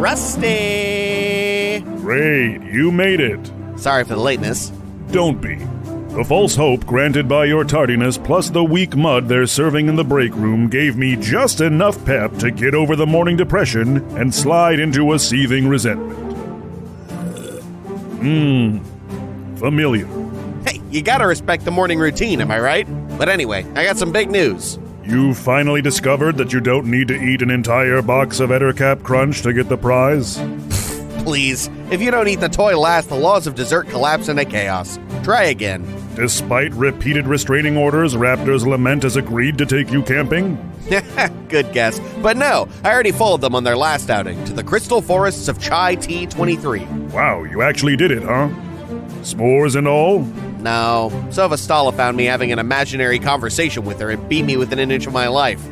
Rusty! Great, you made it. Sorry for the lateness. Don't be. The false hope granted by your tardiness plus the weak mud they're serving in the break room gave me just enough pep to get over the morning depression and slide into a seething resentment. Familiar. Hey, you gotta respect the morning routine, am I right? But anyway, I got some big news. You finally discovered that you don't need to eat an entire box of Ettercap Crunch to get the prize? Please, if you don't eat the toy last, the laws of dessert collapse into chaos. Try again. Despite repeated restraining orders, Raptor's Lament has agreed to take you camping? Good guess. But no, I already followed them on their last outing to the crystal forests of Chai T23. Wow, you actually did it, huh? S'mores and all? No, Sova Stala found me having an imaginary conversation with her and beat me within an inch of my life.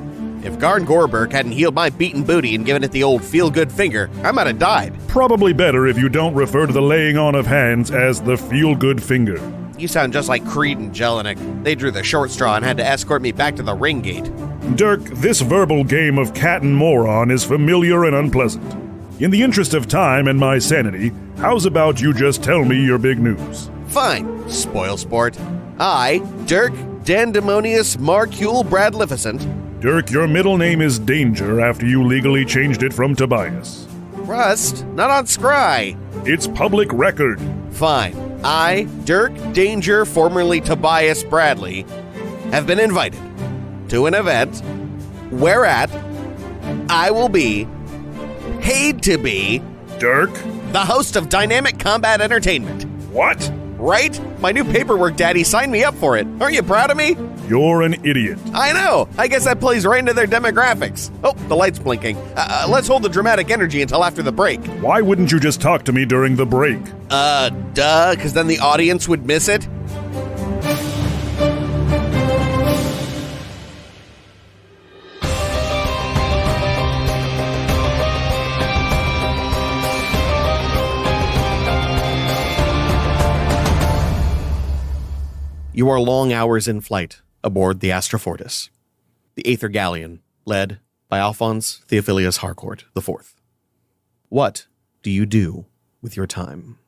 If Garn Gorberg hadn't healed my beaten booty and given it the old feel-good finger, I might have died. Probably better if you don't refer to the laying on of hands as the feel-good finger. You sound just like Creed and Jelinek. They drew the short straw and had to escort me back to the ring gate. Dirk, this verbal game of cat and moron is familiar and unpleasant. In the interest of time and my sanity, how's about you just tell me your big news? Fine, spoil sport. I, Dirk Dandemonius Marcule Bradlificent. Dirk, your middle name is Danger after you legally changed it from Tobias. Rust, not on Scry. It's public record. Fine. I, Dirk Danger, formerly Tobias Bradley, have been invited to an event whereat I will be paid to be Dirk? the host of Dynamic Combat Entertainment. What? Right? My new paperwork daddy signed me up for it. Aren't you proud of me? You're an idiot. I know. I guess that plays right into their demographics. Oh, the light's blinking. Let's hold the dramatic energy until after the break. Why wouldn't you just talk to me during the break? Because then the audience would miss it. You are long hours in flight aboard the Astra Fortis, the Aether Galleon, led by Alphonse Theophilus Harcourt IV. What do you do with your time?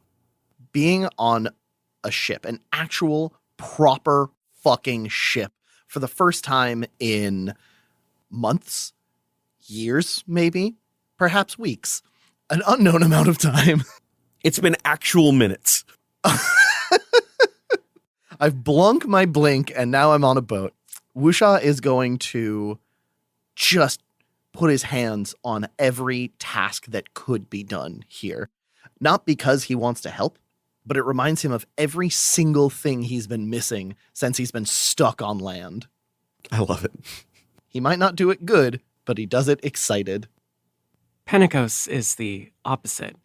Being on a ship, an actual proper fucking ship, for the first time in months, years, maybe, perhaps weeks, an unknown amount of time. It's been actual minutes. I've blunk my blink, and now I'm on a boat. Wusha is going to just put his hands on every task that could be done here. Not because he wants to help, but it reminds him of every single thing he's been missing since he's been stuck on land. I love it. He might not do it good, but he does it excited. Pentecost is the opposite.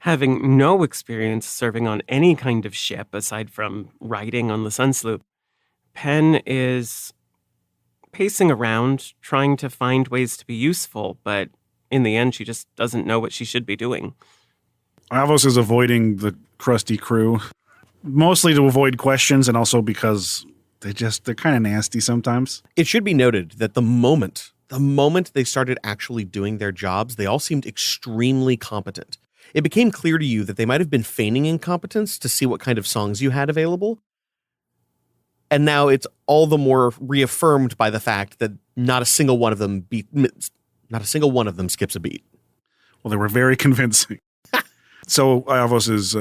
Having no experience serving on any kind of ship aside from riding on the Sun Sloop, Pen is pacing around, trying to find ways to be useful, but in the end, she just doesn't know what she should be doing. Avos is avoiding the crusty crew, mostly to avoid questions and also because they're kind of nasty sometimes. It should be noted that the moment they started actually doing their jobs, they all seemed extremely competent. It became clear to you that they might have been feigning incompetence to see what kind of songs you had available. And now it's all the more reaffirmed by the fact that not a single one of them skips a beat. Well, they were very convincing. So Avos is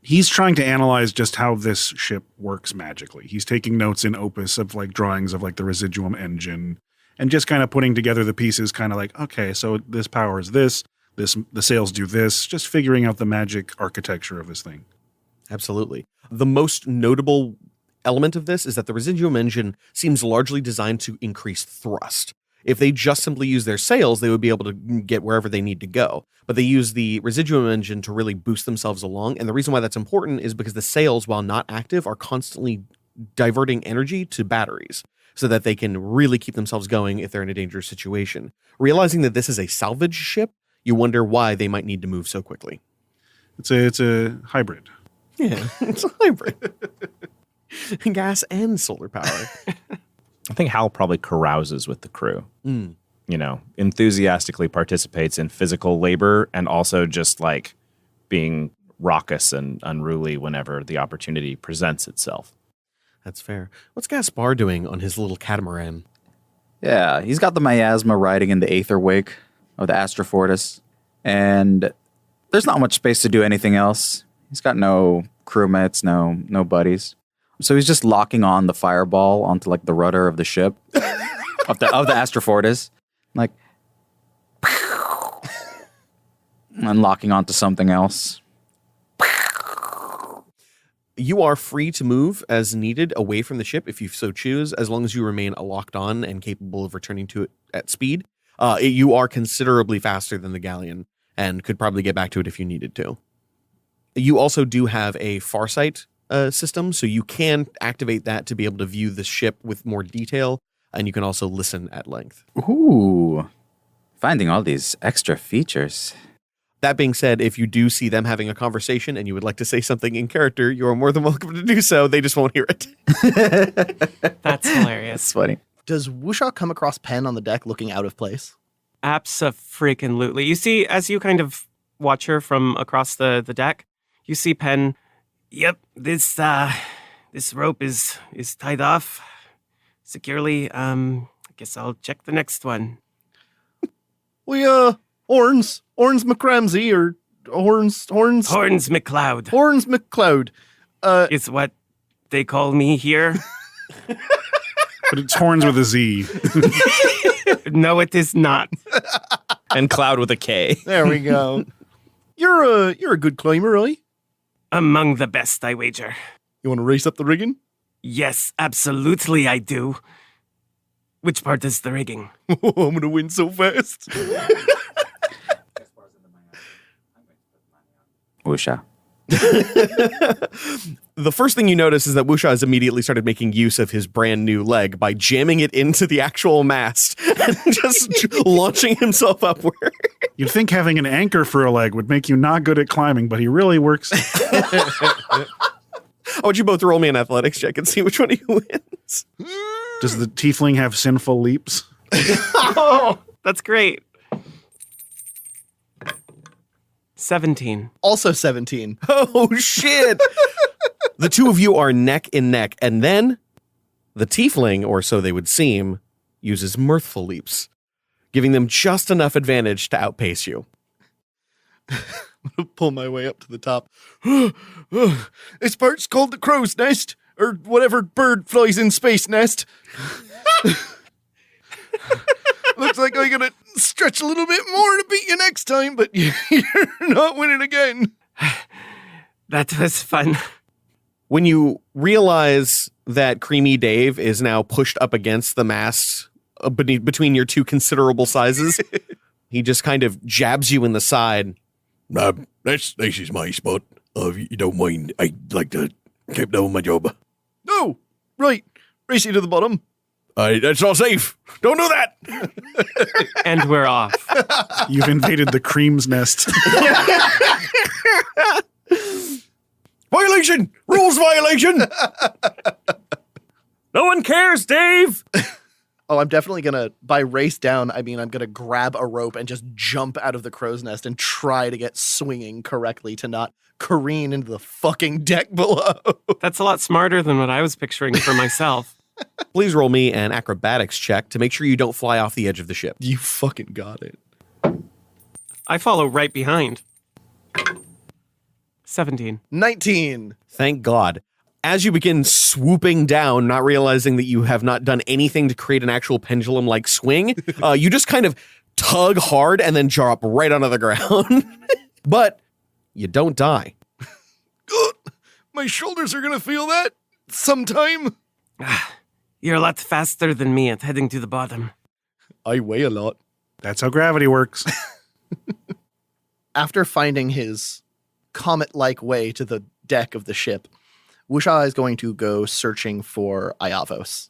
he's trying to analyze just how this ship works magically. He's taking notes in Opus of like drawings of like the residuum engine and just kind of putting together the pieces, kind of like, okay, so this powers this. The sails do this, just figuring out the magic architecture of this thing. Absolutely. The most notable element of this is that the residuum engine seems largely designed to increase thrust. If they just simply use their sails, they would be able to get wherever they need to go. But they use the residuum engine to really boost themselves along. And the reason why that's important is because the sails, while not active, are constantly diverting energy to batteries so that they can really keep themselves going if they're in a dangerous situation. Realizing that this is a salvage ship, you wonder why they might need to move so quickly. It's a hybrid. Yeah, it's a hybrid. Gas and solar power. I think Hal probably carouses with the crew. enthusiastically participates in physical labor and also just like being raucous and unruly whenever the opportunity presents itself. That's fair. What's Gaspar doing on his little catamaran? Yeah, he's got the miasma riding in the aether wake of the Astra Fortis, and there's not much space to do anything else. He's got no crewmates, no buddies. So he's just locking on the fireball onto like the rudder of the ship of the Astra Fortis, like, and locking onto something else. You are free to move as needed away from the ship if you so choose, as long as you remain locked on and capable of returning to it at speed. You are considerably faster than the galleon and could probably get back to it if you needed to. You also do have a farsight system, so you can activate that to be able to view the ship with more detail, and you can also listen at length. Ooh, finding all these extra features. That being said, if you do see them having a conversation and you would like to say something in character, you are more than welcome to do so. They just won't hear it. That's hilarious. It's funny. Does Wusha come across Pen on the deck looking out of place? Abso-freaking-lutely. You see, as you kind of watch her from across the deck, you see Pen. Yep, this rope is tied off securely. I guess I'll check the next one. Horns McRamsey or Horns McCloud. Horns McCloud. Is what they call me here. But it's horns with a Z. No, it is not. And Cloud with a K. There we go. You're a good climber, right? Among the best, I wager. You want to race up the rigging? Yes, absolutely I do. Which part is the rigging? I'm gonna win so fast. Wusha. The first thing you notice is that Wusha has immediately started making use of his brand new leg by jamming it into the actual mast and just launching himself upward. You'd think having an anchor for a leg would make you not good at climbing, but he really works. I want you both to roll me an athletics check and see which one of you wins. Does the tiefling have sinful leaps? Oh, that's great. 17. Also 17. Oh, shit. The two of you are neck and neck, and then the tiefling, or so they would seem, uses mirthful leaps, giving them just enough advantage to outpace you. I'm gonna pull my way up to the top. This part's called the crow's nest, or whatever bird flies in space nest. Looks like I'm gonna stretch a little bit more to beat you next time, but you're not winning again. That was fun. When you realize that Creamy Dave is now pushed up against the mast between your two considerable sizes, he just kind of jabs you in the side. This is my spot. If you don't mind, I'd like to keep doing my job. No, right. Race you to the bottom. That's not safe. Don't do that. And we're off. You've invaded the cream's nest. Violation! Rules violation! No one cares, Dave! Oh, I'm definitely gonna, by race down, I mean I'm gonna grab a rope and just jump out of the crow's nest and try to get swinging correctly to not careen into the fucking deck below. That's a lot smarter than what I was picturing for myself. Please roll me an acrobatics check to make sure you don't fly off the edge of the ship. You fucking got it. I follow right behind. 17. 19. Thank God. As you begin swooping down, not realizing that you have not done anything to create an actual pendulum-like swing, you just kind of tug hard and then drop right onto the ground. But you don't die. My shoulders are gonna feel that sometime. You're a lot faster than me at heading to the bottom. I weigh a lot. That's how gravity works. After finding his comet-like way to the deck of the ship, Wusha is going to go searching for Iavos,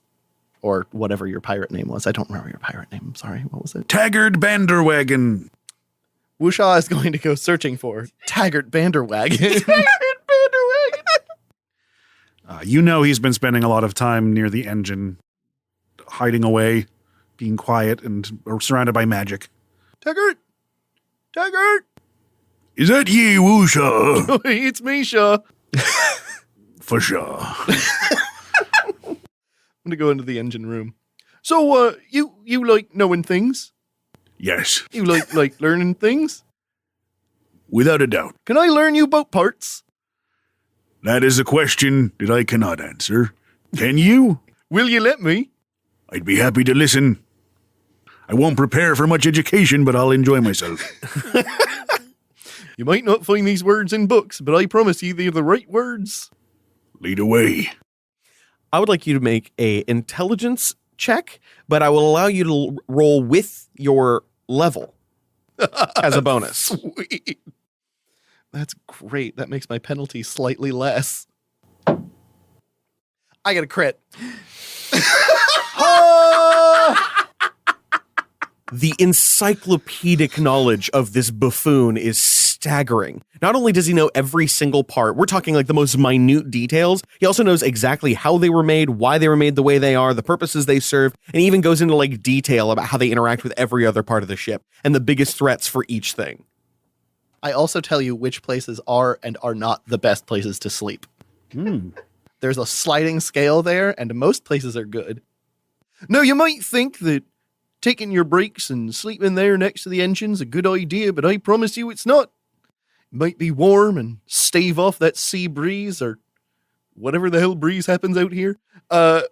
or whatever your pirate name was. I don't remember your pirate name. I'm sorry. What was it? Taggart Banderwagon. Wusha is going to go searching for Taggart Banderwagon. You know he's been spending a lot of time near the engine, hiding away, being quiet and or surrounded by magic. Taggart! Taggart! Is that ye, Woosha? It's me, Shaw. For sure. I'm gonna go into the engine room. So, you like knowing things? Yes, You like learning things? without a doubt. Can I learn you boat parts? That is a question that I cannot answer. Can you? Will you let me? I'd be happy to listen. I won't prepare for much education, but I'll enjoy myself. You might not find these words in books, but I promise you they're the right words. Lead away. I would like you to make a intelligence check, but I will allow you to roll with your level as a bonus. Sweet. That's great. That makes my penalty slightly less. I got a crit. The encyclopedic knowledge of this buffoon is staggering. Not only does he know every single part, we're talking like the most minute details, he also knows exactly how they were made, why they were made the way they are, the purposes they serve, and he even goes into like detail about how they interact with every other part of the ship and the biggest threats for each thing. I also tell you which places are and are not the best places to sleep. There's a sliding scale there, and most places are good. Now, you might think that taking your breaks and sleeping there next to the engine's a good idea, but I promise you it's not. It might be warm and stave off that sea breeze or whatever the hell breeze happens out here. But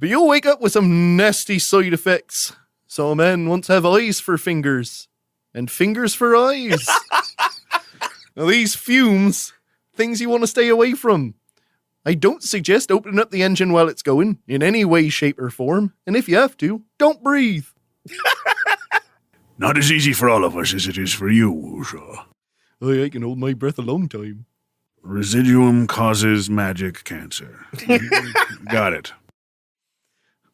you'll wake up with some nasty side effects. So a man wants to have eyes for fingers and fingers for eyes. Now these fumes, things you want to stay away from. I don't suggest opening up the engine while it's going, in any way, shape, or form. And if you have to, don't breathe. Not as easy for all of us as it is for you, Woosha. I can hold my breath a long time. Residuum causes magic cancer. Got it.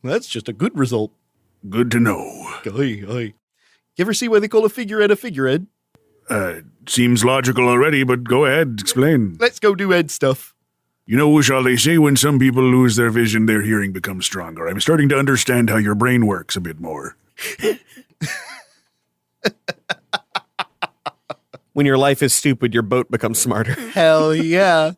That's just a good result. Good to know. Aye. You ever see why they call a figurehead a figurehead? Seems logical already, but go ahead, explain. Let's go do Ed stuff. You know, Woosha, they say when some people lose their vision, their hearing becomes stronger. I'm starting to understand how your brain works a bit more. When your life is stupid, your boat becomes smarter. Hell yeah.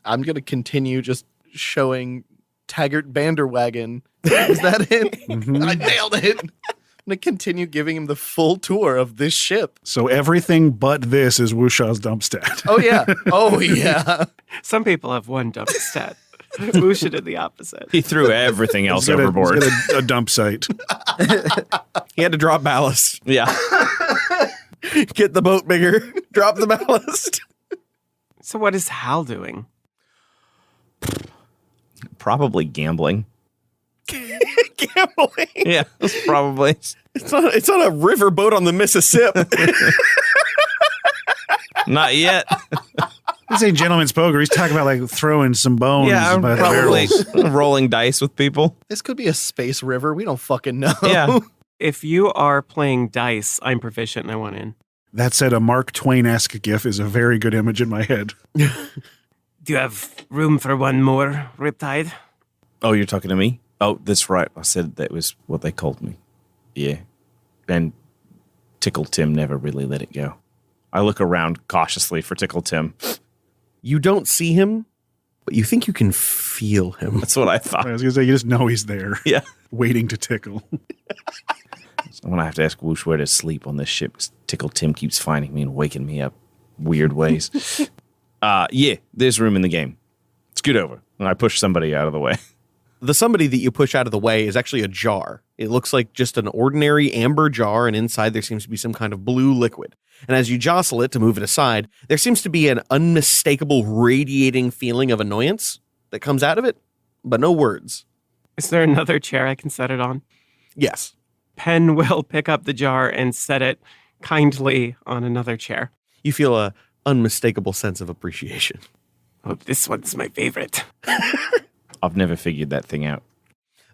I'm going to continue just showing Taggart Banderwagon. Is that it? I nailed it. I'm going to continue giving him the full tour of this ship. So everything but this is Woosha's dump stat. Oh, yeah. Oh, yeah. Some people have one dump stat. Wusha did the opposite. He threw everything else He's got overboard. he's got a dump site. He had to drop ballast. Yeah. Get the boat bigger. Drop the ballast. So what is Hal doing? Probably gambling. Gambling. Yeah, probably. It's not a river boat on the Mississippi. Not yet. He's saying gentleman's poker. He's talking about like throwing some bones. Yeah, I'm by the probably barrels. rolling dice with people. This could be a space river. We don't fucking know. Yeah. If you are playing dice, I'm proficient and I want in. That said, a Mark Twain-esque gif is a very good image in my head. Do you have room for one more, Riptide? Oh, you're talking to me? Oh, that's right. I said that was what they called me. Yeah. And Tickle Tim never really let it go. I look around cautiously for Tickle Tim. You don't see him, but you think you can feel him. That's what I thought. I was going to say, you just know he's there. Yeah. Waiting to tickle. I'm going to have to ask Whoosh where to sleep on this ship, 'cause Tickle Tim keeps finding me and waking me up weird ways. Yeah, there's room in the game. Scoot over. And I push somebody out of the way. The somebody that you push out of the way is actually a jar. It looks like just an ordinary amber jar, and inside there seems to be some kind of blue liquid. And as you jostle it to move it aside, there seems to be an unmistakable radiating feeling of annoyance that comes out of it, but no words. Is there another chair I can set it on? Yes. Pen will pick up the jar and set it kindly on another chair. You feel a unmistakable sense of appreciation. Oh, this one's my favorite. I've never figured that thing out.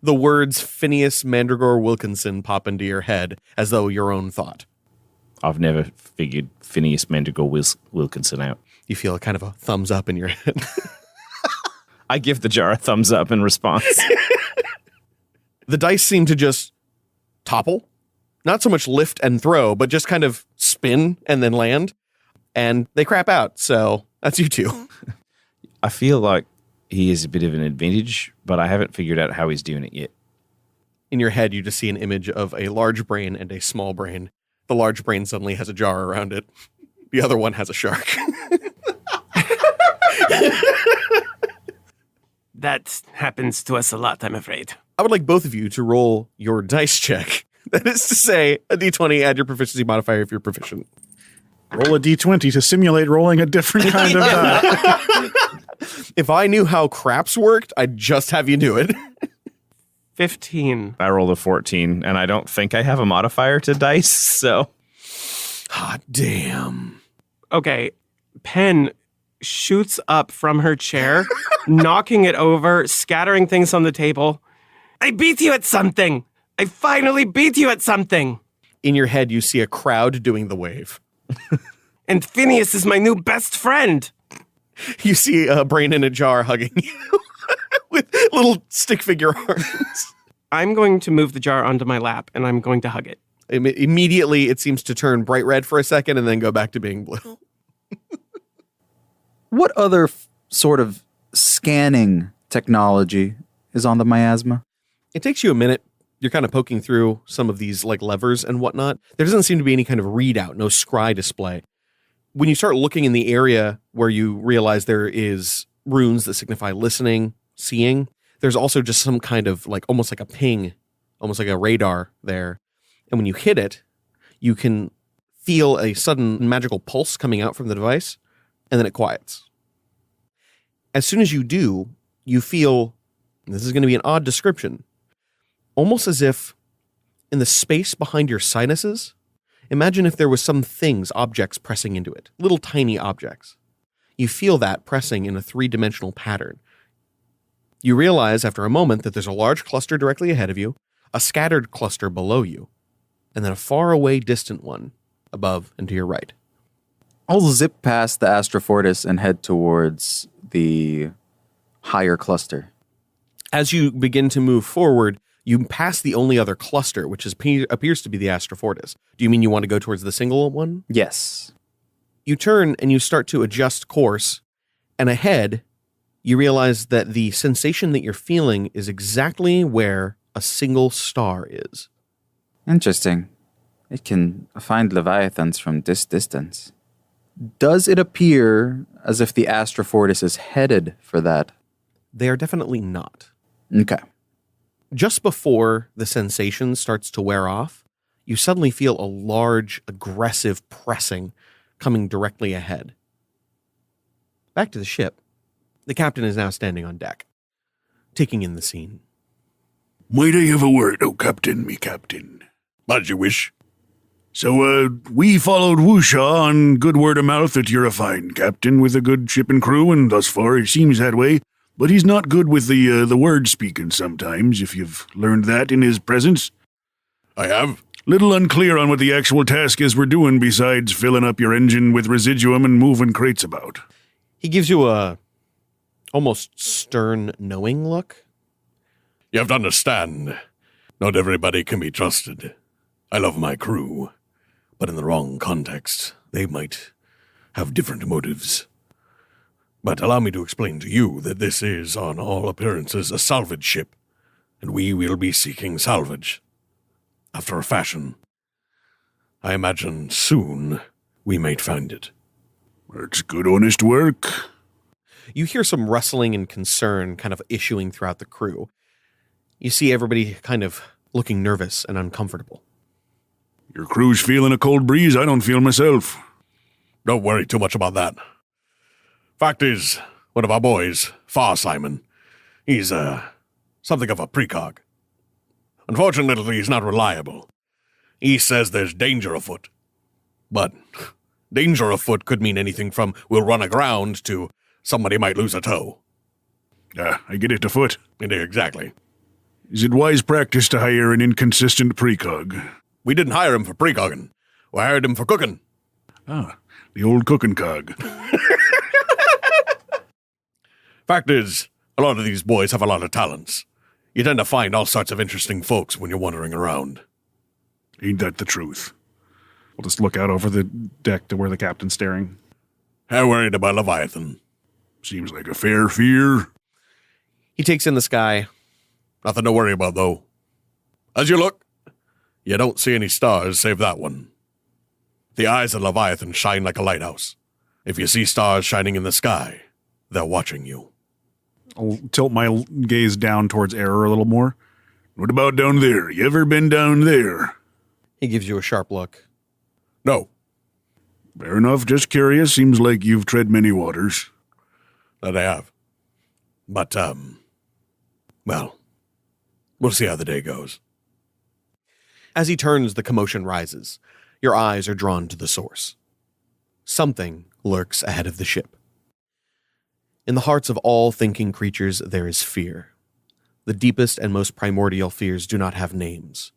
The words Phineas Mandragore Wilkinson pop into your head as though your own thought. I've never figured Phineas Mandragore Wilkinson out. You feel a kind of a thumbs up in your head. I give the jar a thumbs up in response. The dice seem to just topple. Not so much lift and throw, but just kind of spin and then land. And they crap out. So that's you two. I feel like he is a bit of an advantage, but I haven't figured out how he's doing it yet. In your head, you just see an image of a large brain and a small brain. The large brain suddenly has a jar around it. The other one has a shark. That happens to us a lot, I'm afraid. I would like both of you to roll your dice check. That is to say, a d20, add your proficiency modifier if you're proficient. Roll a d20 to simulate rolling a different kind of die. If I knew how craps worked, I'd just have you do it. 15. I rolled a 14, and I don't think I have a modifier to dice, so... Hot damn. Okay, Pen shoots up from her chair, knocking it over, scattering things on the table. I beat you at something! I finally beat you at something! In your head, you see a crowd doing the wave. And Phineas is my new best friend! You see a brain in a jar hugging you with little stick figure arms. I'm going to move the jar onto my lap, and I'm going to hug it. Immediately, it seems to turn bright red for a second and then go back to being blue. What other sort of scanning technology is on the miasma? It takes you a minute. You're kind of poking through some of these like levers and whatnot. There doesn't seem to be any kind of readout, no scry display. When you start looking in the area where you realize there is runes that signify listening, seeing, there's also just some kind of like almost like a ping, almost like a radar there. And when you hit it, you can feel a sudden magical pulse coming out from the device, and then it quiets. As soon as you do, you feel, this is going to be an odd description, almost as if in the space behind your sinuses, imagine if there was some things, objects pressing into it, little tiny objects. You feel that pressing in a three-dimensional pattern. You realize after a moment that there's a large cluster directly ahead of you, a scattered cluster below you, and then a far away distant one above and to your right. I'll zip past the Astra Fortis and head towards the higher cluster. As you begin to move forward, you pass the only other cluster, which appears to be the Astra Fortis. Do you mean you want to go towards the single one? Yes. You turn and you start to adjust course, and ahead, you realize that the sensation that you're feeling is exactly where a single star is. Interesting. It can find Leviathans from this distance. Does it appear as if the Astra Fortis is headed for that? They are definitely not. Okay. Just before the sensation starts to wear off, you suddenly feel a large, aggressive pressing coming directly ahead. Back to the ship. The captain is now standing on deck, taking in the scene. Might I have a word, oh captain, me captain? As you wish. So, we followed Wusha on good word of mouth that you're a fine captain with a good ship and crew, and thus far it seems that way. But he's not good with the word speaking sometimes, if you've learned that in his presence. I have. Little unclear on what the actual task is we're doing besides filling up your engine with residuum and moving crates about. He gives you a almost stern, knowing look. You have to understand, not everybody can be trusted. I love my crew, but in the wrong context, they might have different motives. But allow me to explain to you that this is, on all appearances, a salvage ship, and we will be seeking salvage. After a fashion. I imagine soon we might find it. It's good, honest work. You hear some rustling and concern kind of issuing throughout the crew. You see everybody kind of looking nervous and uncomfortable. Your crew's feeling a cold breeze I don't feel myself. Don't worry too much about that. Fact is, one of our boys, Far Simon, he's, something of a precog. Unfortunately, he's not reliable. He says there's danger afoot. But danger afoot could mean anything from we'll run aground to somebody might lose a toe. I get it afoot. Exactly. Is it wise practice to hire an inconsistent precog? We didn't hire him for precogging. We hired him for cooking. Ah, the old cooking cog. Fact is, a lot of these boys have a lot of talents. You tend to find all sorts of interesting folks when you're wandering around. Ain't that the truth? I'll just look out over the deck to where the captain's staring. How worried about Leviathan? Seems like a fair fear. He takes in the sky. Nothing to worry about, though. As you look, you don't see any stars save that one. The eyes of Leviathan shine like a lighthouse. If you see stars shining in the sky, they're watching you. I'll tilt my gaze down towards Error a little more. What about down there? You ever been down there? He gives you a sharp look. No. Fair enough, just curious. Seems like you've tread many waters. That I have. But, well, we'll see how the day goes. As he turns, the commotion rises. Your eyes are drawn to the source. Something lurks ahead of the ship. In the hearts of all thinking creatures, there is fear. The deepest and most primordial fears do not have names.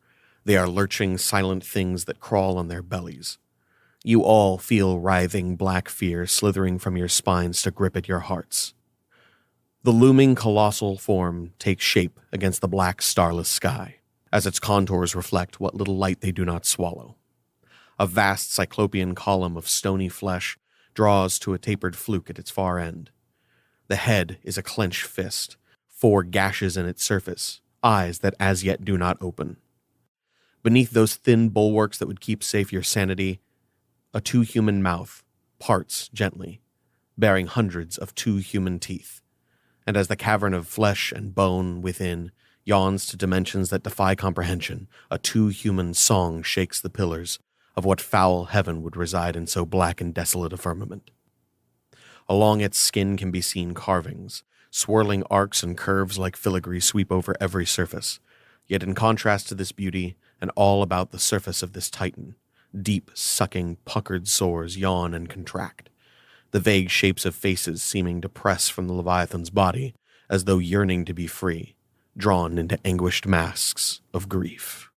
They are lurching, silent things that crawl on their bellies. You all feel writhing black fear slithering from your spines to grip at your hearts. The looming colossal form takes shape against the black starless sky, as its contours reflect what little light they do not swallow. A vast cyclopean column of stony flesh draws to a tapered fluke at its far end. The head is a clenched fist, 4 gashes in its surface, eyes that as yet do not open. Beneath those thin bulwarks that would keep safe your sanity, a 2-human mouth parts gently, bearing hundreds of 2 human teeth. And as the cavern of flesh and bone within yawns to dimensions that defy comprehension, a 2-human song shakes the pillars of what foul heaven would reside in so black and desolate a firmament. Along its skin can be seen carvings, swirling arcs and curves like filigree sweep over every surface. Yet in contrast to this beauty, and all about the surface of this titan, deep, sucking, puckered soars yawn and contract, the vague shapes of faces seeming to press from the Leviathan's body, as though yearning to be free, drawn into anguished masks of grief.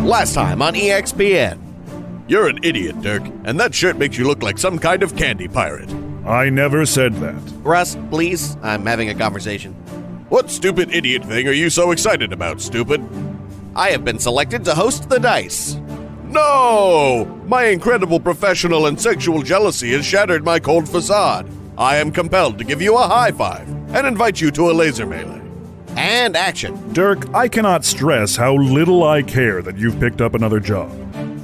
Last time on EXPN. You're an idiot, Dirk, and that shirt makes you look like some kind of candy pirate. I never said that. Russ, please, I'm having a conversation. What stupid idiot thing are you so excited about, stupid? I have been selected to host the dice. No! My incredible professional and sexual jealousy has shattered my cold facade. I am compelled to give you a high five and invite you to a laser melee. And action. Dirk, I cannot stress how little I care that you've picked up another job.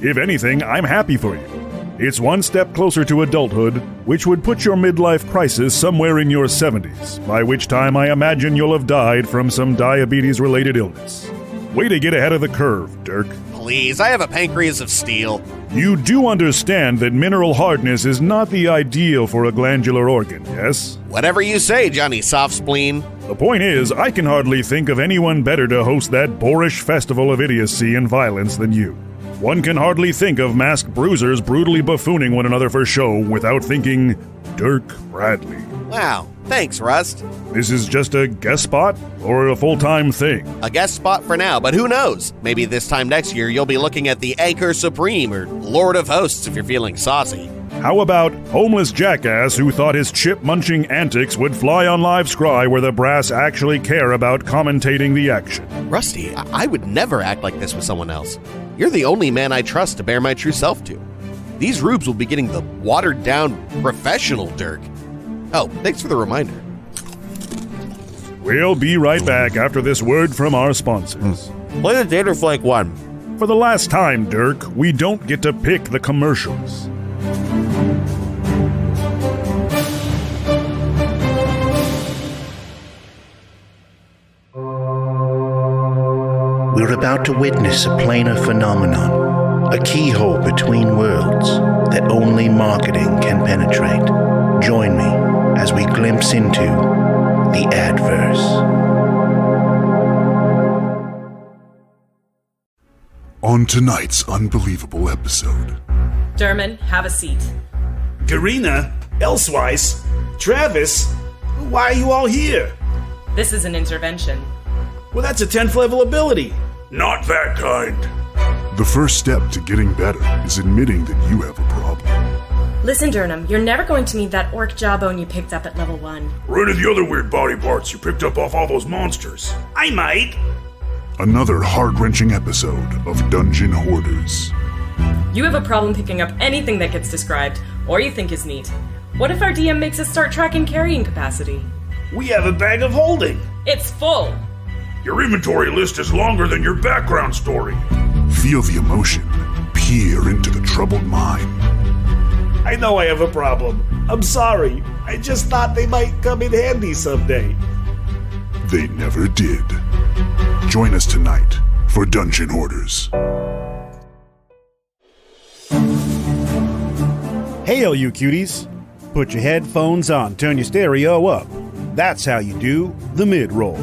If anything, I'm happy for you. It's one step closer to adulthood, which would put your midlife crisis somewhere in your 70s, by which time I imagine you'll have died from some diabetes-related illness. Way to get ahead of the curve, Dirk. Please, I have a pancreas of steel. You do understand that mineral hardness is not the ideal for a glandular organ, yes? Whatever you say, Johnny Soft Spleen. The point is, I can hardly think of anyone better to host that boorish festival of idiocy and violence than you. One can hardly think of masked bruisers brutally buffooning one another for show without thinking, Dirk Bradley. Wow, thanks, Rust. This is just a guest spot or a full-time thing? A guest spot for now, but who knows? Maybe this time next year you'll be looking at the Anchor Supreme or Lord of Hosts if you're feeling saucy. How about homeless jackass who thought his chip-munching antics would fly on live scry where the brass actually care about commentating the action? Rusty, I would never act like this with someone else. You're the only man I trust to bear my true self to. These rubes will be getting the watered-down professional Dirk. Oh, thanks for the reminder. We'll be right back after this word from our sponsors. Play the Tater Flake one. For the last time, Dirk, we don't get to pick the commercials. We're about to witness a planar phenomenon, a keyhole between worlds that only marketing can penetrate. Join me as we glimpse into the Adverse. On tonight's unbelievable episode. Derman, have a seat. Garina, Elsewise, Travis, why are you all here? This is an intervention. Well, that's a 10th level ability. Not that kind. The first step to getting better is admitting that you have a problem. Listen, Durnham, you're never going to need that orc jawbone you picked up at level 1. Or any of the other weird body parts you picked up off all those monsters. I might. Another heart-wrenching episode of Dungeon Hoarders. You have a problem picking up anything that gets described, or you think is neat. What if our DM makes us start tracking carrying capacity? We have a bag of holding. It's full. Your inventory list is longer than your background story. Feel the emotion. Peer into the troubled mind. I know I have a problem. I'm sorry. I just thought they might come in handy someday. They never did. Join us tonight for Dungeon Hoarders. Hey, all you cuties. Put your headphones on, turn your stereo up. That's how you do the mid-roll.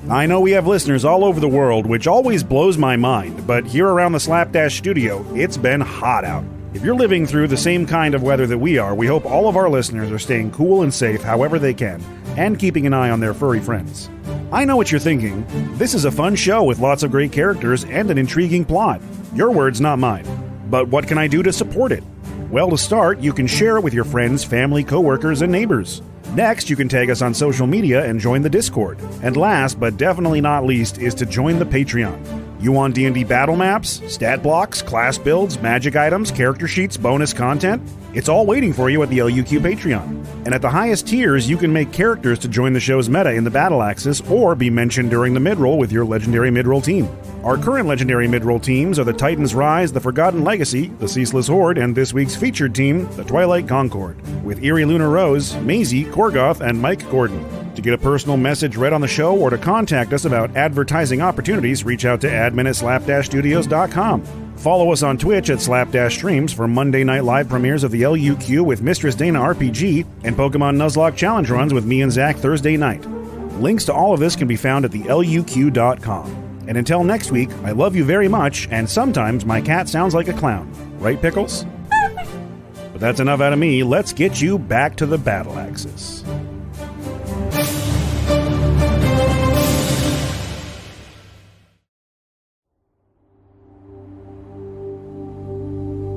I know we have listeners all over the world, which always blows my mind, but here around the Slapdash studio, it's been hot out. If you're living through the same kind of weather that we are, we hope all of our listeners are staying cool and safe however they can, and keeping an eye on their furry friends. I know what you're thinking. This is a fun show with lots of great characters and an intriguing plot. Your words, not mine. But what can I do to support it? Well, to start, you can share it with your friends, family, coworkers, and neighbors. Next, you can tag us on social media and join the Discord. And last, but definitely not least, is to join the Patreon. You want D&D battle maps, stat blocks, class builds, magic items, character sheets, bonus content? It's all waiting for you at the LUQ Patreon. And at the highest tiers, you can make characters to join the show's meta in the battle axis or be mentioned during the midroll with your legendary midroll team. Our current legendary midroll teams are the Titans Rise, the Forgotten Legacy, the Ceaseless Horde, and this week's featured team, the Twilight Concord, with Eerie Lunar Rose, Maisie, Korgoth, and Mike Gordon. To get a personal message read on the show or to contact us about advertising opportunities, reach out to admin@slapdashstudios.com. Follow us on Twitch at Slapdash Streams for Monday night live premieres of the LUQ with Mistress Dana RPG and Pokemon Nuzlocke challenge runs with me and Zach Thursday night. Links to all of this can be found at the LUQ.com. And until next week, I love you very much, and sometimes my cat sounds like a clown. Right, Pickles? But that's enough out of me. Let's get you back to the battle axis.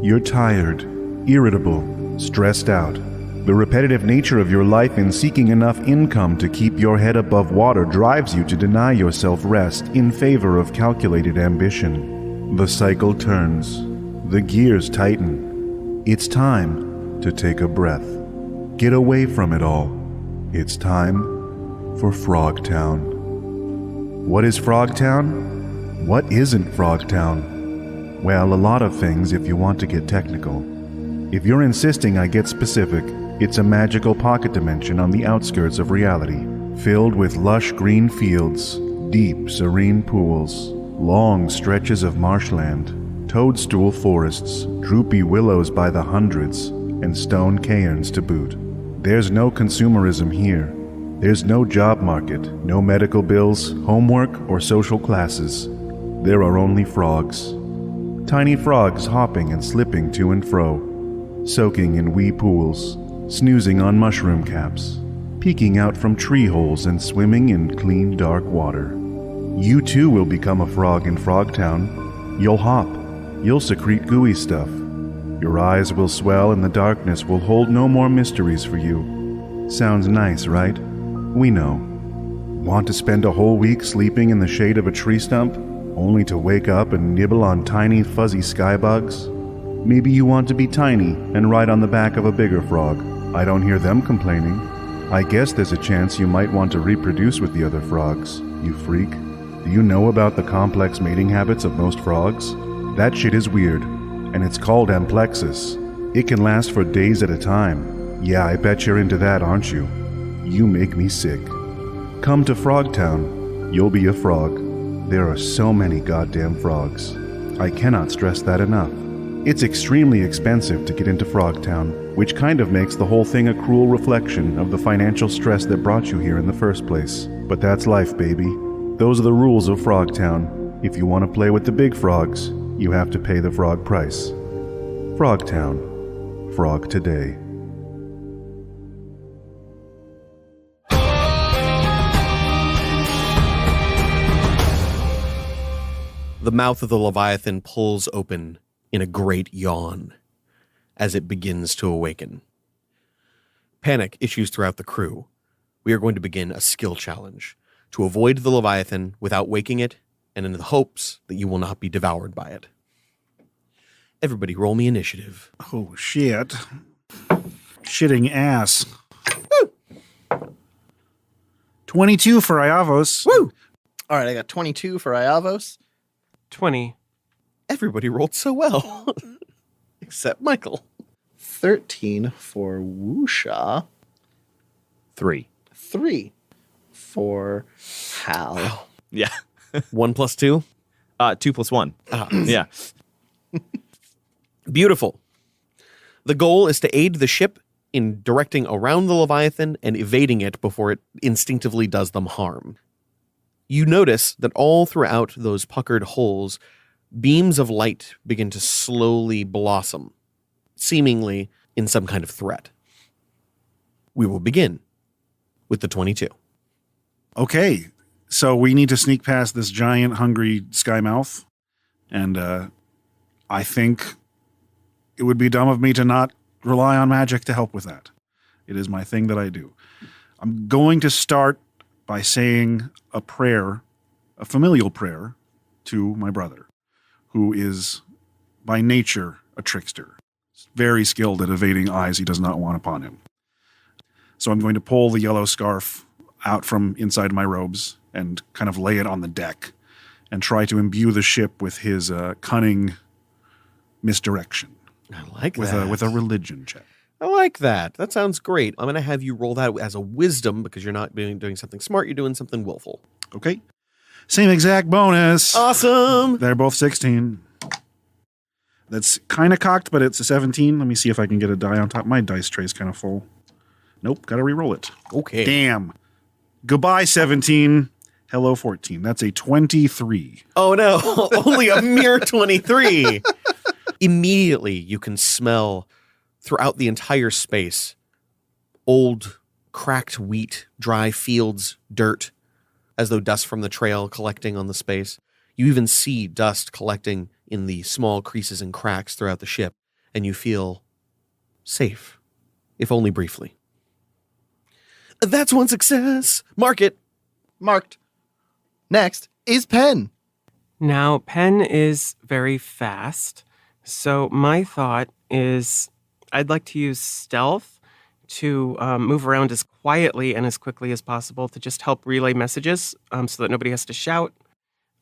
You're tired, irritable, stressed out. The repetitive nature of your life in seeking enough income to keep your head above water drives you to deny yourself rest in favor of calculated ambition. The cycle turns. The gears tighten. It's time to take a breath. Get away from it all. It's time for Frogtown. What is Frogtown? What isn't Frogtown? Well, a lot of things if you want to get technical. If you're insisting I get specific, it's a magical pocket dimension on the outskirts of reality, filled with lush green fields, deep, serene pools, long stretches of marshland, toadstool forests, droopy willows by the hundreds, and stone cairns to boot. There's no consumerism here. There's no job market, no medical bills, homework, or social classes. There are only frogs. Tiny frogs hopping and slipping to and fro, soaking in wee pools, snoozing on mushroom caps, peeking out from tree holes and swimming in clean, dark water. You too will become a frog in Frogtown. You'll hop. You'll secrete gooey stuff. Your eyes will swell and the darkness will hold no more mysteries for you. Sounds nice, right? We know. Want to spend a whole week sleeping in the shade of a tree stump, only to wake up and nibble on tiny fuzzy skybugs? Maybe you want to be tiny and ride on the back of a bigger frog. I don't hear them complaining. I guess there's a chance you might want to reproduce with the other frogs, you freak. Do you know about the complex mating habits of most frogs? That shit is weird, and it's called amplexus. It can last for days at a time. Yeah, I bet you're into that, aren't you? You make me sick. Come to Frogtown. You'll be a frog. There are so many goddamn frogs. I cannot stress that enough. It's extremely expensive to get into Frogtown, which kind of makes the whole thing a cruel reflection of the financial stress that brought you here in the first place. But that's life, baby. Those are the rules of Frogtown. If you want to play with the big frogs, you have to pay the frog price. Frogtown. Frog today. The mouth of the Leviathan pulls open in a great yawn as it begins to awaken. Panic issues throughout the crew. We are going to begin a skill challenge to avoid the Leviathan without waking it and in the hopes that you will not be devoured by it. Everybody roll me initiative. Oh, shit. Shitting ass. Woo! 22 for Iavos. Woo! All right, I got 22 for Iavos. 20. Everybody rolled so well. Except Michael. 13 for Wusha. 3. 3 for Hal. Yeah. 1 plus 2? 2 plus 1. Yeah. Beautiful. The goal is to aid the ship in directing around the Leviathan and evading it before it instinctively does them harm. You notice that all throughout those puckered holes, beams of light begin to slowly blossom, seemingly in some kind of threat. We will begin with the 22. Okay, so we need to sneak past this giant, hungry skymouth, and I think it would be dumb of me to not rely on magic to help with that. It is my thing that I do. I'm going to start by saying a prayer, a familial prayer, to my brother, who is by nature a trickster. Very skilled at evading eyes he does not want upon him. So I'm going to pull the yellow scarf out from inside my robes and kind of lay it on the deck and try to imbue the ship with his cunning misdirection. I like with that. With a religion check. I like that. That sounds great. I'm going to have you roll that as a wisdom because you're not doing something smart. You're doing something willful. Okay. Same exact bonus. Awesome. They're both 16. That's kind of cocked, but it's a 17. Let me see if I can get a die on top. My dice tray's kind of full. Nope, got to re-roll it. Okay. Damn. Goodbye, 17. Hello, 14. That's a 23. Oh, no. Only a mere 23. Immediately, you can smell throughout the entire space old, cracked wheat, dry fields, dirt, as though dust from the trail collecting on the space. You even see dust collecting in the small creases and cracks throughout the ship, and you feel safe, if only briefly. That's one success. Mark it. Marked. Next is Pen. Now, Pen is very fast, so my thought is I'd like to use stealth to move around as quietly and as quickly as possible to just help relay messages so that nobody has to shout.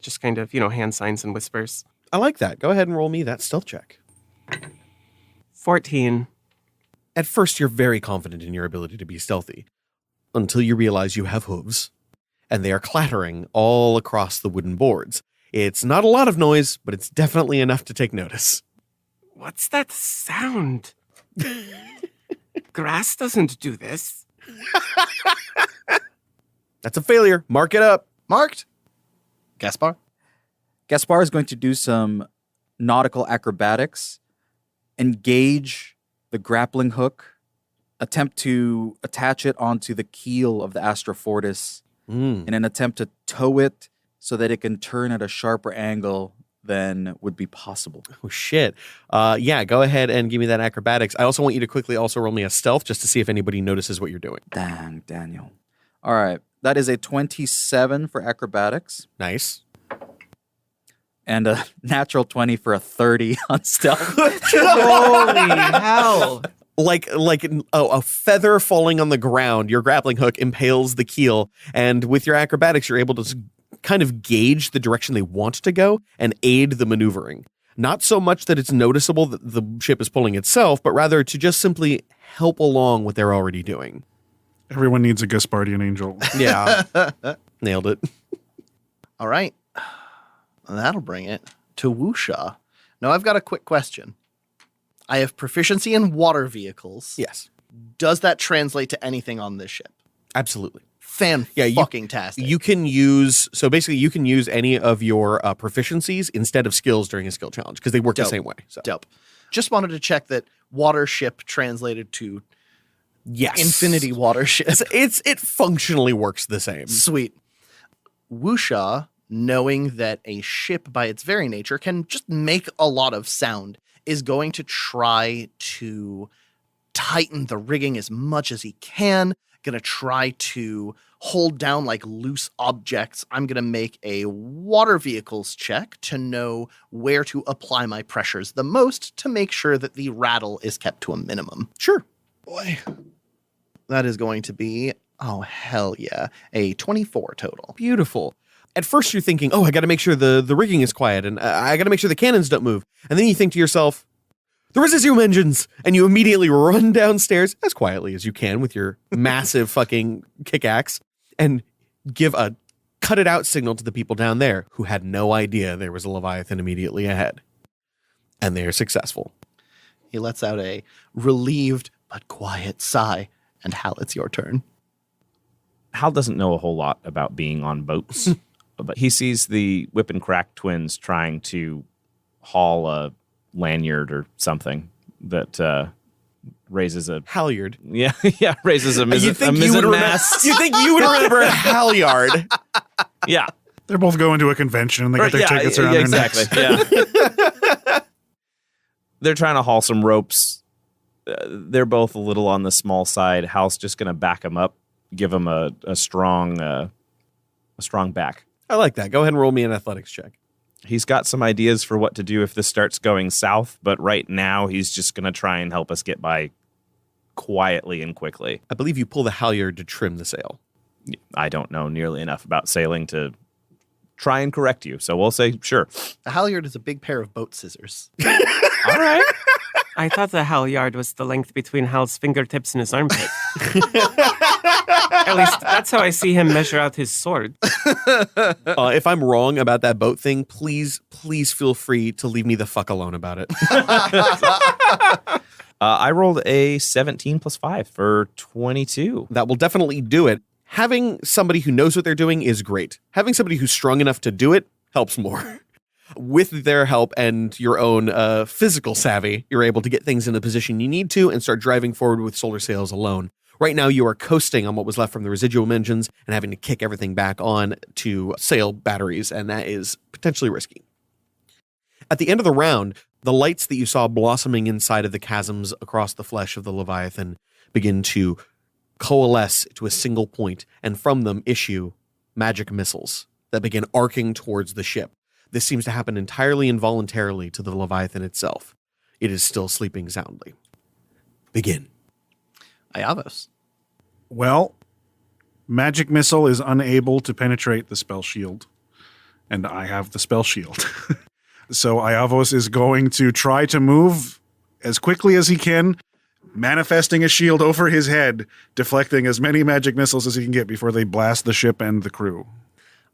Just kind of, hand signs and whispers. I like that. Go ahead and roll me that stealth check. 14. At first, you're very confident in your ability to be stealthy, until you realize you have hooves, and they are clattering all across the wooden boards. It's not a lot of noise, but it's definitely enough to take notice. What's that sound? Grass doesn't do this. That's a failure. Mark it up. Marked. Gaspar. Gaspar is going to do some nautical acrobatics, engage the grappling hook, attempt to attach it onto the keel of the Astra Fortis in an attempt to tow it so that it can turn at a sharper angle than would be possible. Oh, shit. Yeah, go ahead and give me that acrobatics. I also want you to quickly also roll me a stealth just to see if anybody notices what you're doing. Dang, Daniel. All right. That is a 27 for acrobatics. Nice. And a natural 20 for a 30 on stealth. Holy hell. Like a feather falling on the ground, your grappling hook impales the keel, and with your acrobatics, you're able to kind of gauge the direction they want to go and aid the maneuvering. Not so much that it's noticeable that the ship is pulling itself, but rather to just simply help along what they're already doing. Everyone needs a Gaspardian angel. Yeah. Nailed it. All right. That'll bring it to Wusha. Now, I've got a quick question. I have proficiency in water vehicles. Yes. Does that translate to anything on this ship? Absolutely. Fan-fucking-tastic. You can use, so basically you can use any of your proficiencies instead of skills during a skill challenge because they work the same way. So. Dope. Just wanted to check that water ship translated to infinity water ship. It functionally works the same. Sweet. Wusha, knowing that a ship by its very nature can just make a lot of sound, is going to try to tighten the rigging as much as he can, going to try to hold down like loose objects. I'm going to make a water vehicles check to know where to apply my pressures the most to make sure that the rattle is kept to a minimum. Sure. Boy. That is going to be, oh, hell yeah, a 24 total. Beautiful. At first you're thinking, oh, I got to make sure the rigging is quiet, and I got to make sure the cannons don't move. And then you think to yourself, the Resizium engines! And you immediately run downstairs as quietly as you can with your massive fucking kickaxe and give a cut it out signal to the people down there who had no idea there was a Leviathan immediately ahead. And they are successful. He lets out a relieved but quiet sigh. And Hal, it's your turn. Hal doesn't know a whole lot about being on boats, but he sees the Whip and Crack twins trying to haul a lanyard or something that raises a halyard. Yeah, raises a you think you would remember a halyard? Yeah, they're both going to a convention and they get their tickets around their necks. Yeah. They're trying to haul some ropes. They're both a little on the small side. Hal's just going to back them up, give them a strong back. I like that. Go ahead and roll me an athletics check. He's got some ideas for what to do if this starts going south, but right now he's just going to try and help us get by quietly and quickly. I believe you pull the halyard to trim the sail. I don't know nearly enough about sailing to try and correct you, so we'll say sure. A halyard is a big pair of boat scissors. All right. I thought the halyard was the length between Hal's fingertips and his armpit. At least that's how I see him measure out his sword. If I'm wrong about that boat thing, please feel free to leave me the fuck alone about it. I rolled a 17 plus 5 for 22. That will definitely do it. Having somebody who knows what they're doing is great. Having somebody who's strong enough to do it helps more. With their help and your own physical savvy, you're able to get things in the position you need to and start driving forward with solar sails alone. Right now, you are coasting on what was left from the residual engines and having to kick everything back on to sail batteries, and that is potentially risky. At the end of the round, the lights that you saw blossoming inside of the chasms across the flesh of the Leviathan begin to coalesce to a single point, and from them issue magic missiles that begin arcing towards the ship. This seems to happen entirely involuntarily to the Leviathan itself. It is still sleeping soundly. Begin. Iavos. Well, magic missile is unable to penetrate the spell shield, and I have the spell shield. So Iavos is going to try to move as quickly as he can, manifesting a shield over his head, deflecting as many magic missiles as he can get before they blast the ship and the crew.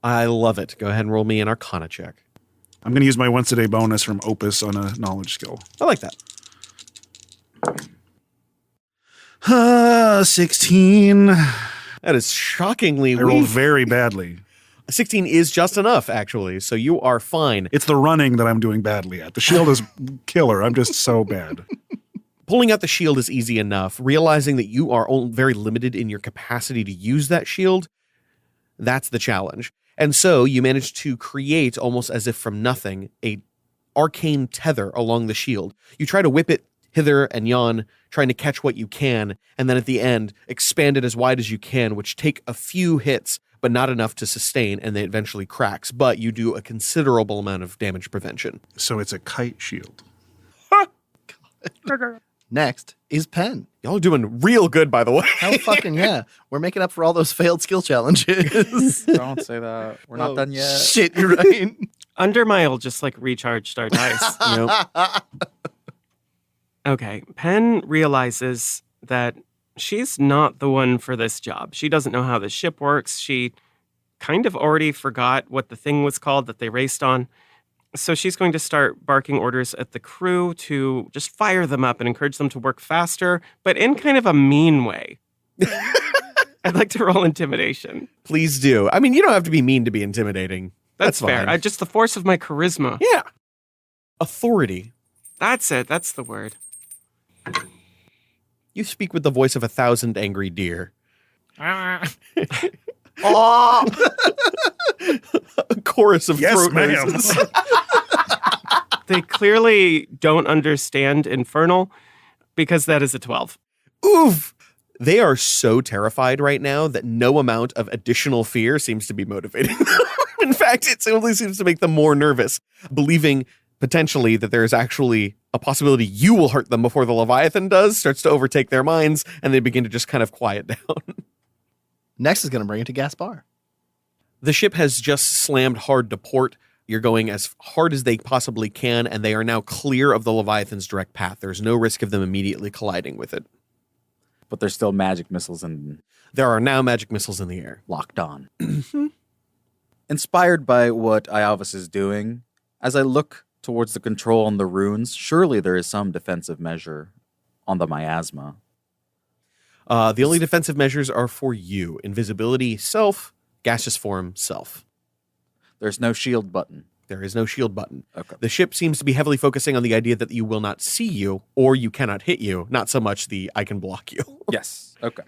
I love it. Go ahead and roll me an Arcana check. I'm going to use my once a day bonus from Opus on a knowledge skill. I like that. 16. That is shockingly I rolled weak. very badly. 16 is just enough, actually, so you are fine. It's the running that I'm doing badly at. The shield is killer. I'm just so bad. Pulling out the shield is easy enough. Realizing that you are very limited in your capacity to use that shield, that's the challenge. And so you manage to create, almost as if from nothing, a arcane tether along the shield. You try to whip it hither and yon, trying to catch what you can, and then at the end, expand it as wide as you can, which take a few hits, but not enough to sustain, and it eventually cracks. But you do a considerable amount of damage prevention. So it's a kite shield. Next is Penn. Y'all are doing real good, by the way. Hell fucking yeah. We're making up for all those failed skill challenges. Don't say that. We're not done yet. Shit, you're right. Undermile just like recharged our dice. Okay, Penn realizes that she's not the one for this job. She doesn't know how the ship works. She kind of already forgot what the thing was called that they raced on. So she's going to start barking orders at the crew to just fire them up and encourage them to work faster, but in kind of a mean way. I'd like to roll intimidation. Please do. I mean, you don't have to be mean to be intimidating. That's fair. fine. Just the force of my charisma. Yeah. Authority. That's it. That's the word. You speak with the voice of 1,000 angry deer. Oh! A chorus of Yes, throat ma'am. noises. They clearly don't understand Infernal because that is a 12. Oof. They are so terrified right now that no amount of additional fear seems to be motivating them. In fact, it only seems to make them more nervous, believing potentially that there is actually a possibility you will hurt them before the Leviathan does, starts to overtake their minds, and they begin to just kind of quiet down. Next is going to bring it to Gaspar. The ship has just slammed hard to port. You're going as hard as they possibly can, and they are now clear of the Leviathan's direct path. There's no risk of them immediately colliding with it. But there's still magic missiles and There are now magic missiles in the air. locked on. Inspired by what Iavas is doing, as I look towards the control on the runes, surely there is some defensive measure on the miasma. The only defensive measures are for you. Invisibility, self. Gaseous form, self. There's no shield button. There is no shield button. Okay. The ship seems to be heavily focusing on the idea that you will not see you or you cannot hit you, not so much the I can block you. Yes. Okay.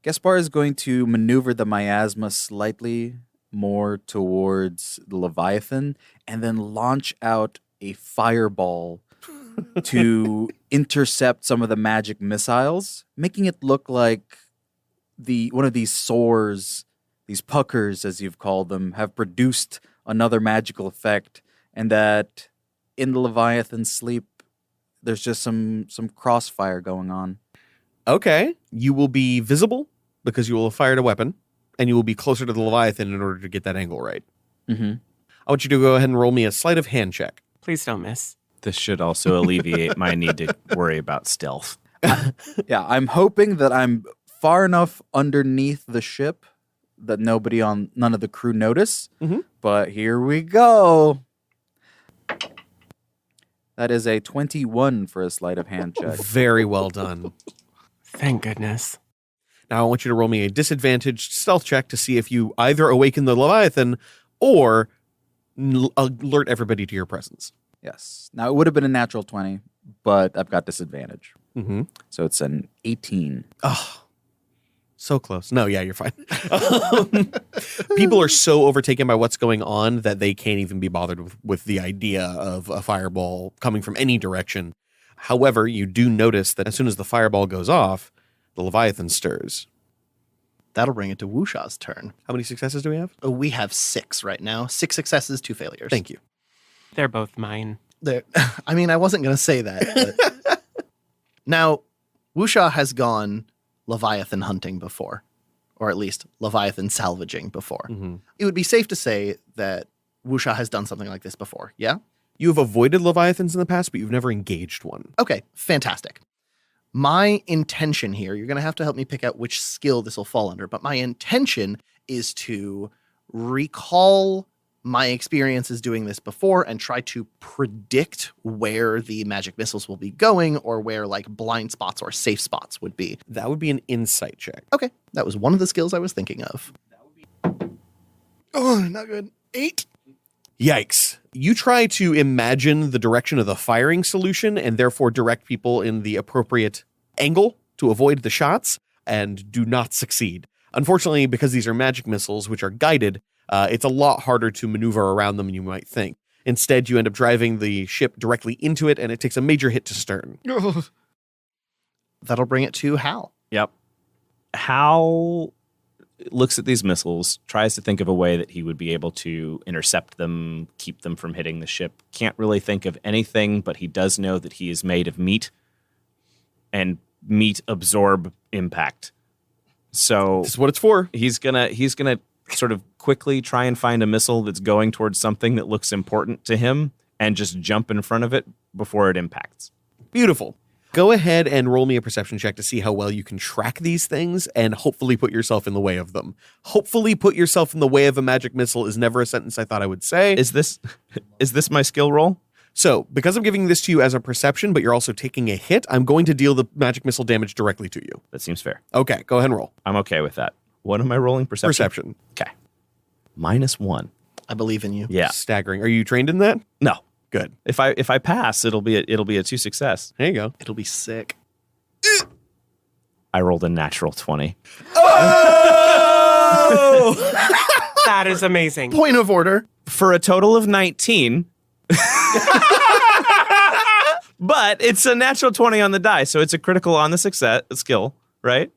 Gaspar is going to maneuver the miasma slightly more towards the Leviathan and then launch out a fireball to intercept some of the magic missiles, making it look like one of these soars, these puckers, as you've called them, have produced another magical effect, and that in the Leviathan's sleep, there's just some crossfire going on. Okay. You will be visible because you will have fired a weapon, and you will be closer to the Leviathan in order to get that angle right. Mm-hmm. I want you to go ahead and roll me a sleight of hand check. Please don't miss. This should also alleviate my need to worry about stealth. Yeah, I'm hoping that I'm far enough underneath the ship that none of the crew notice. Mm-hmm. But here we go. That is a 21 for a sleight of hand check. Very well done. Thank goodness. Now I want you to roll me a disadvantaged stealth check to see if you either awaken the Leviathan or alert everybody to your presence. Yes. Now, it would have been a natural 20, but I've got disadvantage. Mm-hmm. So it's an 18. Oh, so close. No, yeah, you're fine. People are so overtaken by what's going on that they can't even be bothered with the idea of a fireball coming from any direction. However, you do notice that as soon as the fireball goes off, the Leviathan stirs. That'll bring it to Wusha's turn. How many successes do we have? We have 6 right now. 6 successes, 2 failures. Thank you. They're both mine. I mean, I wasn't going to say that. But now, Wusha has gone Leviathan hunting before, or at least Leviathan salvaging before. Mm-hmm. It would be safe to say that Wusha has done something like this before, yeah? You have avoided Leviathans in the past, but you've never engaged one. Okay, fantastic. My intention here, you're going to have to help me pick out which skill this will fall under, but my intention is to recall my experiences doing this before and try to predict where the magic missiles will be going or where like blind spots or safe spots would be. That would be an insight check. Okay, that was one of the skills I was thinking of. Oh, not good. 8. Yikes. You try to imagine the direction of the firing solution and therefore direct people in the appropriate angle to avoid the shots and do not succeed. Unfortunately, because these are magic missiles, which are guided, it's a lot harder to maneuver around them than you might think. Instead, you end up driving the ship directly into it, and it takes a major hit to stern. That'll bring it to Hal. Yep. Hal looks at these missiles, tries to think of a way that he would be able to intercept them, keep them from hitting the ship. Can't really think of anything, but he does know that he is made of meat, and meat absorb impact. So This is what it's for. he's gonna sort of quickly try and find a missile that's going towards something that looks important to him and just jump in front of it before it impacts. Beautiful. Go ahead and roll me a perception check to see how well you can track these things and hopefully put yourself in the way of them. Hopefully put yourself in the way of a magic missile is never a sentence I thought I would say. Is this my skill roll? So, because I'm giving this to you as a perception, but you're also taking a hit, I'm going to deal the magic missile damage directly to you. That seems fair. Okay, go ahead and roll. I'm okay with that. What am I rolling? Perception? Perception. Okay. -1. I believe in you. Yeah. Staggering. Are you trained in that? No. Good. If I pass, it'll be a 2 success. There you go. It'll be sick. I rolled a natural 20. Oh! That is amazing. Point of order. For a total of 19. But it's a natural 20 on the die, so it's a critical on the success skill, right?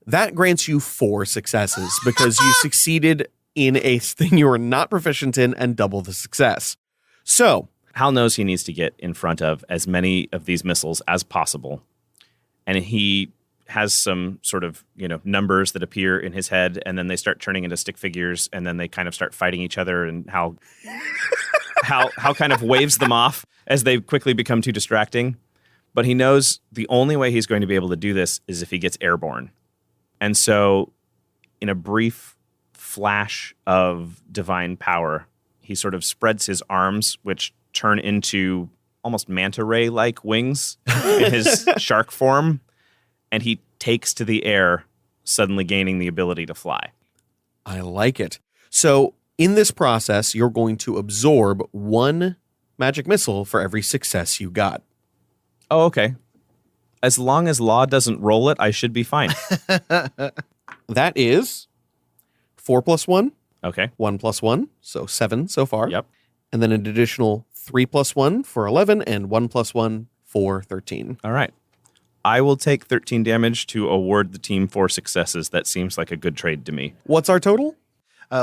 That grants you 4 successes because you succeeded in a thing you are not proficient in and double the success. So, Hal knows he needs to get in front of as many of these missiles as possible. And he has some sort of, numbers that appear in his head, and then they start turning into stick figures, and then they kind of start fighting each other, and Hal kind of waves them off as they quickly become too distracting. But he knows the only way he's going to be able to do this is if he gets airborne. And so, in a brief flash of divine power, he sort of spreads his arms, which turn into almost manta ray-like wings in his shark form, and he takes to the air, suddenly gaining the ability to fly. I like it. So, in this process, you're going to absorb 1 magic missile for every success you got. Oh, okay. As long as Law doesn't roll it, I should be fine. That is 4 + 1. Okay. 1 + 1, so 7 so far. Yep. And then an additional 3 + 1 for 11 and 1 + 1 for 13. All right. I will take 13 damage to award the team 4 successes. That seems like a good trade to me. What's our total?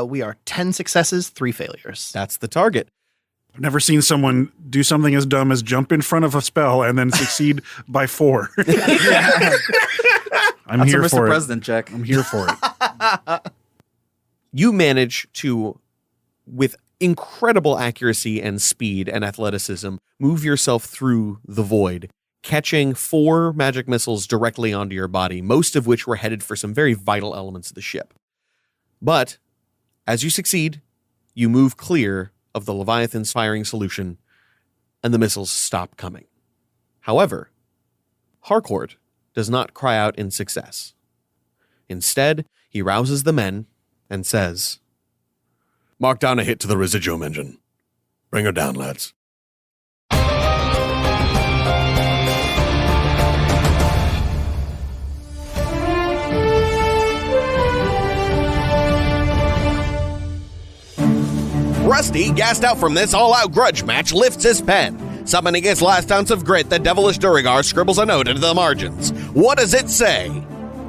We are 10 successes, 3 failures. That's the target. I've never seen someone do something as dumb as jump in front of a spell and then succeed by 4. I'm That's here a for Mr. it. President check. I'm here for it. You manage to, with incredible accuracy and speed and athleticism, move yourself through the void, catching 4 magic missiles directly onto your body, most of which were headed for some very vital elements of the ship. But as you succeed, you move clear of the Leviathan's firing solution, and the missiles stop coming. However, Harcourt does not cry out in success. Instead, he rouses the men and says, Mark down a hit to the residuum engine. Bring her down, lads. Rusty, gassed out from this all-out grudge match, lifts his pen. Summoning its last ounce of grit, the devilish Durigar scribbles a note into the margins. What does it say?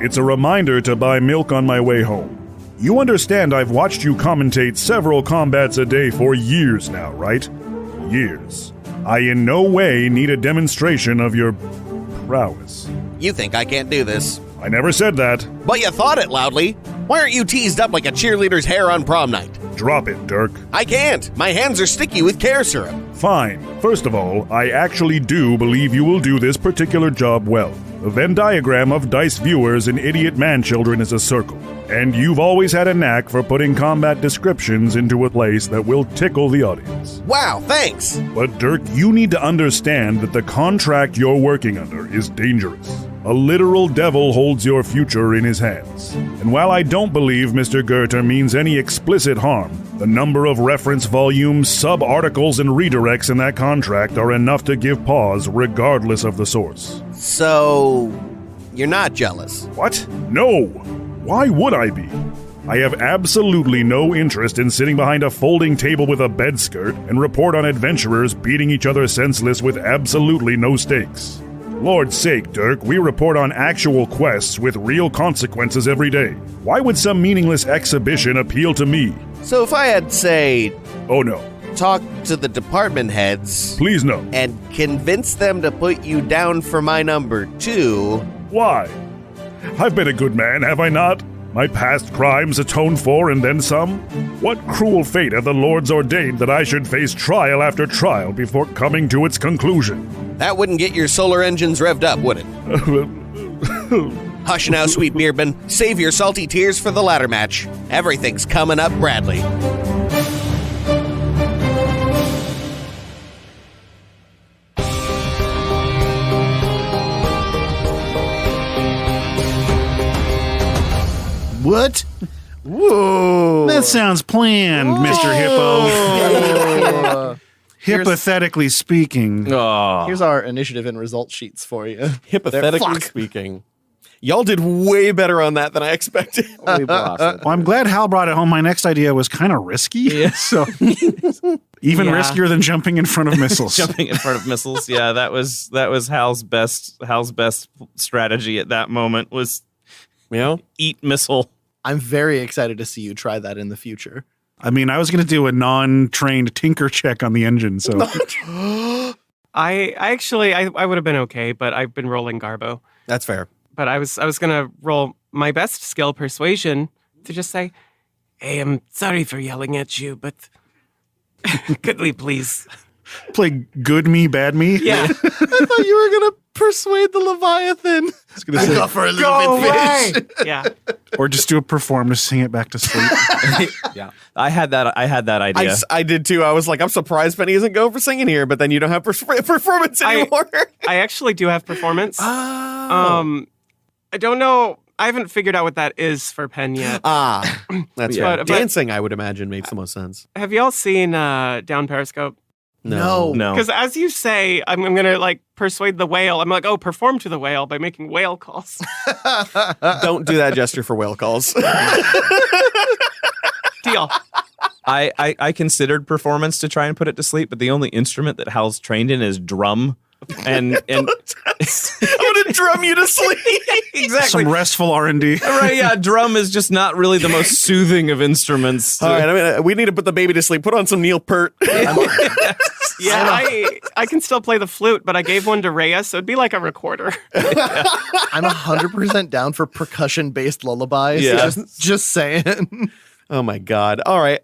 It's a reminder to buy milk on my way home. You understand I've watched you commentate several combats a day for years now, right? Years. I in no way need a demonstration of your prowess. You think I can't do this? I never said that. But you thought it loudly. Why aren't you teased up like a cheerleader's hair on prom night? Drop it, Dirk. I can't. My hands are sticky with care syrup. Fine. First of all, I actually do believe you will do this particular job well. The Venn diagram of dice viewers and idiot man-children is a circle. And you've always had a knack for putting combat descriptions into a place that will tickle the audience. Wow, thanks. But Dirk, you need to understand that the contract you're working under is dangerous. A literal devil holds your future in his hands. And while I don't believe Mr. Goethe means any explicit harm, the number of reference volumes, sub-articles, and redirects in that contract are enough to give pause regardless of the source. So, you're not jealous? What? No! Why would I be? I have absolutely no interest in sitting behind a folding table with a bed skirt and report on adventurers beating each other senseless with absolutely no stakes. Lord's sake, Dirk, we report on actual quests with real consequences every day. Why would some meaningless exhibition appeal to me? So if I had, say... Oh no. Talk to the department heads... Please no. And convince them to put you down for my number 2... Why? I've been a good man, have I not? My past crimes atoned for and then some? What cruel fate have the lords ordained that I should face trial after trial before coming to its conclusion? That wouldn't get your solar engines revved up, would it? Hush now, sweet Beardman. Save your salty tears for the ladder match. Everything's coming up, Bradley. What? Whoa. That sounds planned, Mr. Hippo. Hypothetically speaking. Here's our initiative and result sheets for you. Hypothetically speaking. Y'all did way better on that than I expected. We lost it. Well, I'm glad Hal brought it home. My next idea was kind of risky. So even Yeah. riskier than jumping in front of missiles. Jumping in front of missiles. Yeah, that was Hal's best strategy at that moment was eat missile. I'm very excited to see you try that in the future. I mean, I was going to do a non-trained tinker check on the engine. So I would have been okay, but I've been rolling Garbo. That's fair. But I was gonna roll my best skill, persuasion, to just say, "Hey, I'm sorry for yelling at you, but could we please?" play good me, bad me. Yeah. I thought you were going to persuade the Leviathan. I was going to say, For a little bit fish. Yeah. or just do a perform to sing it back to sleep. Yeah, I had that idea. I did too. I was like, I'm surprised Penny isn't going for singing here, but then you don't have performance anymore. I actually do have performance. Oh. I don't know. I haven't figured out what that is for Penn yet. That's Yeah. right. But- Dancing, I would imagine, makes the most sense. Have y'all seen Down Periscope? No. Because as you say, I'm going to like persuade the whale. I'm like, oh, perform to the whale by making whale calls. Don't do that gesture for whale calls. Deal. I considered performance to try and put it to sleep, but the only instrument that Hal's trained in is drum. And I'm gonna drum you to sleep. Exactly. Some restful R&D. Right, yeah, drum is just not really the most soothing of instruments. All right, I mean, we need to put the baby to sleep. Put on some Neil Peart. Yeah, I can still play the flute, but I gave one to Rhea, so it'd be like a recorder. I'm 100% down for percussion-based lullabies. Yeah. Just saying. Oh my god! All right,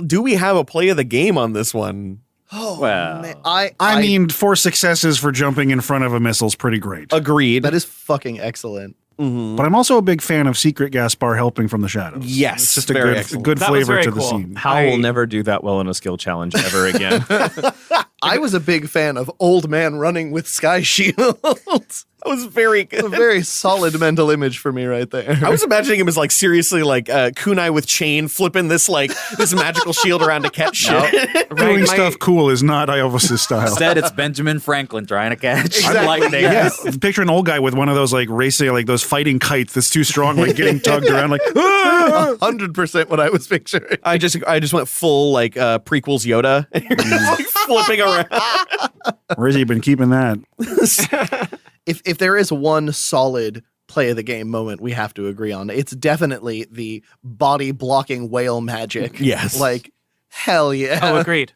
do we have a play of the game on this one? Oh, Well, man. I mean, 4 successes for jumping in front of a missile is pretty great. Agreed. that is fucking excellent. Mhm. But I'm also a big fan of Secret Gaspar helping from the shadows. Yes, It's just a very good, excellent. good That was flavor very to the cool. scene. Hal will never do that well in a skill challenge ever again. I was a big fan of Old Man running with Sky Shield. That was very It's a good. very solid mental image for me right there. I was imagining him as like seriously like kunai with chain flipping this magical shield around to catch shit. Doing my- stuff cool is not Iovos' style. Instead, it's Benjamin Franklin trying to catch Exactly. lightning. Yeah, picture an old guy with one of those like racing, like those fighting kites that's too strong, like getting tugged around, like. "Ah!" 100% what I was picturing. I just went full like prequels Yoda, and you're just like flipping around. Where's he been keeping that? If there is one solid play of the game moment we have to agree on, it's definitely the body blocking whale magic. Yes. Like, hell yeah. Oh, agreed.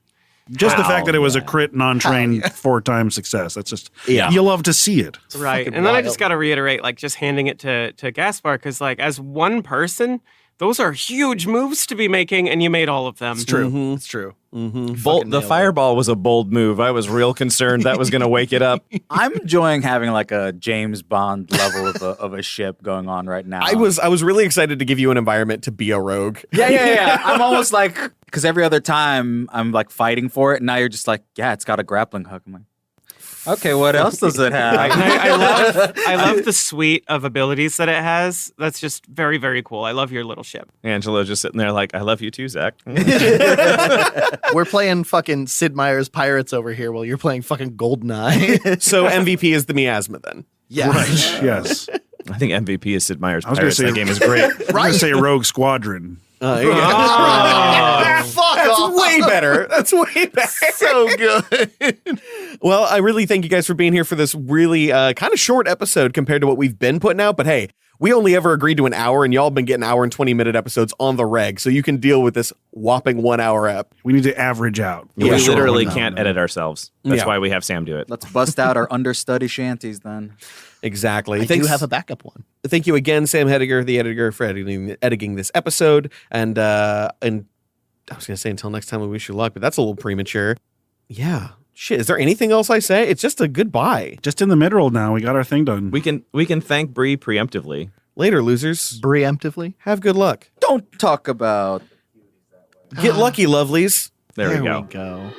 Just the fact that it was a yeah. crit non-trained Hell 4-time success. That's just Yeah. you love to see it. Right. fucking And then I wild. just got to reiterate, like, just handing it to Gaspar, because, like, as one person, those are huge moves to be making, and you made all of them. It's true. Mhm. It's true. Mm-hmm. Fucking The nailed it. fireball was a bold move. I was real concerned that was going to wake it up. I'm enjoying having like a James Bond level of a ship going on right now. I was really excited to give you an environment to be a rogue. Yeah. I'm almost like, because every other time I'm like fighting for it, and now you're just like, yeah, it's got a grappling hook. I'm like, okay, what else does it have? Right. And I love the suite of abilities that it has. That's just very, very cool. I love your little ship. Angelo just sitting there like, I love you too, Zach. We're playing fucking Sid Meier's Pirates over here while you're playing fucking GoldenEye. So MVP is the miasma then. Yeah. Right. Yes. I think MVP is Sid Meier's I was gonna Pirates. say- That game is great. I was going to say Rogue Squadron. Yeah. Fuck That's off. way better. That's way better. So good. Well, I really thank you guys for being here for this really kind of short episode compared to what we've been putting out. But hey, we only ever agreed to an hour, and y'all have been getting hour and 20-minute episodes on the reg, so you can deal with this whopping 1 hour ep. We need to average out. We Yeah. literally Sure. can't edit ourselves. That's Yeah. why we have Sam do it. Let's bust out our understudy shanties then. Exactly. I do have a backup one. Thank you again, Sam Hediger, the editor, for editing this episode. And I was going to say until next time, we wish you luck, but that's a little premature. Yeah. Shit. Is there anything else I say? It's just a goodbye. Just in the mid-roll now. We got our thing done. We can thank Bree preemptively. Later, losers. Preemptively. Have good luck. Don't talk about Get lucky, lovelies. There we We go. go.